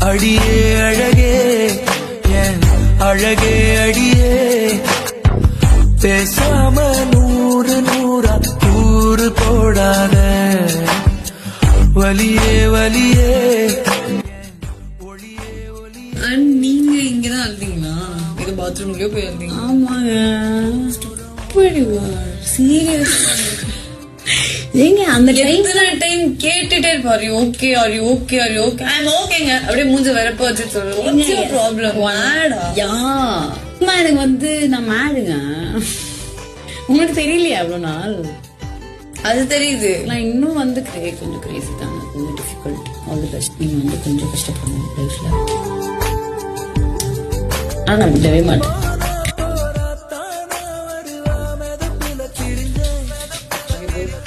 அடியே அழகே என் அழகே அடியே பேசாம நூறு நூறா கூறு போடாத வலியே வலியே. நீங்க இங்கதான் அழுதீங்களா? இது பாத்ரூம்லயோ போய் அழுதீங்க? ஆமாங்க. சீரியஸ் ஏங்க அந்த டைம் கேட்டுட்டே இருப்பாரு. Okay are you okay are you okay? I'm ஓகேங்க. அப்படியே மூஞ்சி வரப்ப வச்சு சொல்லுங்க ப்ராப்ளம். யா எனக்கு வந்து நான் மேடுங்க. உங்களுக்கு தெரியலையா அவ்வளவு நாள்? அது தெரியுது. நான் இன்னும் வந்து கொஞ்சம் கிரேசி தாங்க, கொஞ்சம் டிஃபிகல்ட். அவ்வளவு கஷ்டம். நீங்க வந்து கொஞ்சம் கஷ்டப்படணும் லைஃப்ல. ஆனா நான் விடவே மாட்டேன்.